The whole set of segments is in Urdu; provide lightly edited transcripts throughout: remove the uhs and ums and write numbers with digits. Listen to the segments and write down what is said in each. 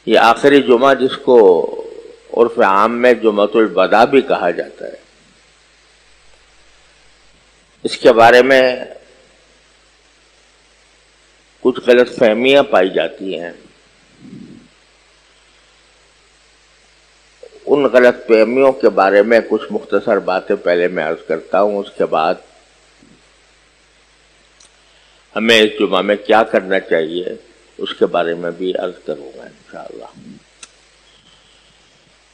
یہ آخری جمعہ جس کو عرف عام میں جمعۃ الوداع بھی کہا جاتا ہے، اس کے بارے میں کچھ غلط فہمیاں پائی جاتی ہیں۔ ان غلط فہمیوں کے بارے میں کچھ مختصر باتیں پہلے میں عرض کرتا ہوں، اس کے بعد ہمیں اس جمعہ میں کیا کرنا چاہیے اس کے بارے میں بھی عرض کروں گا انشاءاللہ۔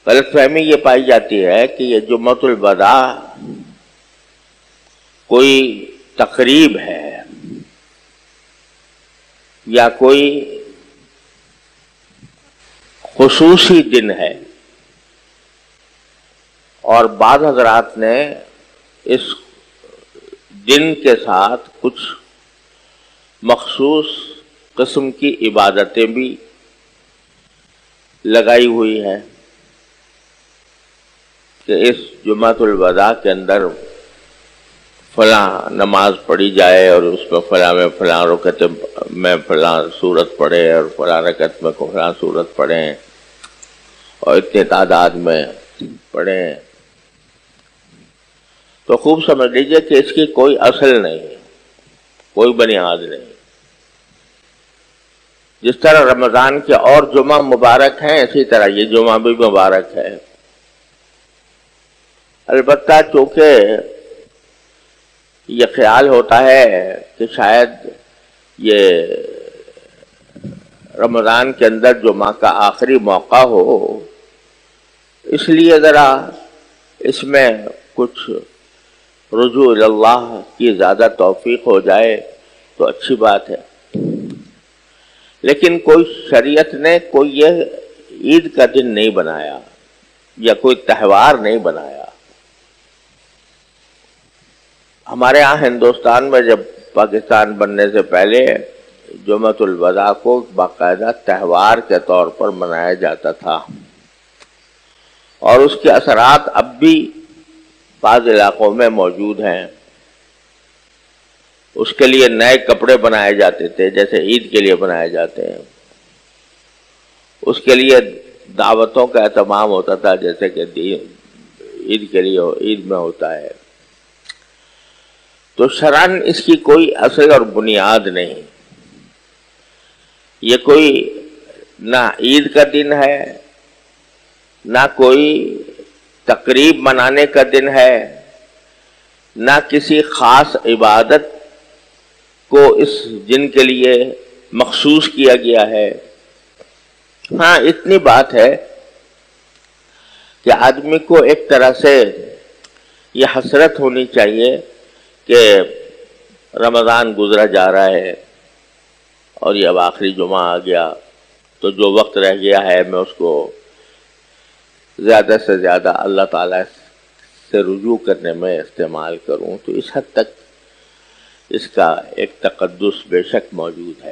غلط فہمی یہ پائی جاتی ہے کہ یہ جمعۃ الوداع کوئی تقریب ہے یا کوئی خصوصی دن ہے، اور بعض حضرات نے اس دن کے ساتھ کچھ مخصوص قسم کی عبادتیں بھی لگائی ہوئی ہیں کہ اس جمعۃ الوداع کے اندر فلاں نماز پڑھی جائے اور اس میں فلاں میں فلاں رکعت میں فلاں سورت پڑھے اور فلاں رکعت میں فلاں سورت پڑھیں اور اتنے تعداد میں پڑھیں، تو خوب سمجھ لیجئے کہ اس کی کوئی اصل نہیں، کوئی بنیاد نہیں۔ جس طرح رمضان کے اور جمعہ مبارک ہیں، اسی طرح یہ جمعہ بھی مبارک ہے۔ البتہ چونکہ یہ خیال ہوتا ہے کہ شاید یہ رمضان کے اندر جمعہ کا آخری موقع ہو، اس لیے ذرا اس میں کچھ رجوع اللہ کی زیادہ توفیق ہو جائے تو اچھی بات ہے، لیکن کوئی شریعت نے کوئی یہ عید کا دن نہیں بنایا یا کوئی تہوار نہیں بنایا۔ ہمارے ہاں ہندوستان میں جب پاکستان بننے سے پہلے جمعۃ الوداع کو باقاعدہ تہوار کے طور پر منایا جاتا تھا، اور اس کے اثرات اب بھی بعض علاقوں میں موجود ہیں۔ اس کے لیے نئے کپڑے بنائے جاتے تھے جیسے عید کے لیے بنائے جاتے ہیں، اس کے لیے دعوتوں کا اہتمام ہوتا تھا جیسے کہ عید کے لیے عید میں ہوتا ہے۔ تو شرعاً اس کی کوئی اصل اور بنیاد نہیں، یہ کوئی نہ عید کا دن ہے، نہ کوئی تقریب منانے کا دن ہے، نہ کسی خاص عبادت کو اس دن کے لیے مخصوص کیا گیا ہے۔ ہاں اتنی بات ہے کہ آدمی کو ایک طرح سے یہ حسرت ہونی چاہیے کہ رمضان گزرا جا رہا ہے اور یہ اب آخری جمعہ آ گیا، تو جو وقت رہ گیا ہے میں اس کو زیادہ سے زیادہ اللہ تعالیٰ سے رجوع کرنے میں استعمال کروں، تو اس حد تک اس کا ایک تقدس بے شک موجود ہے۔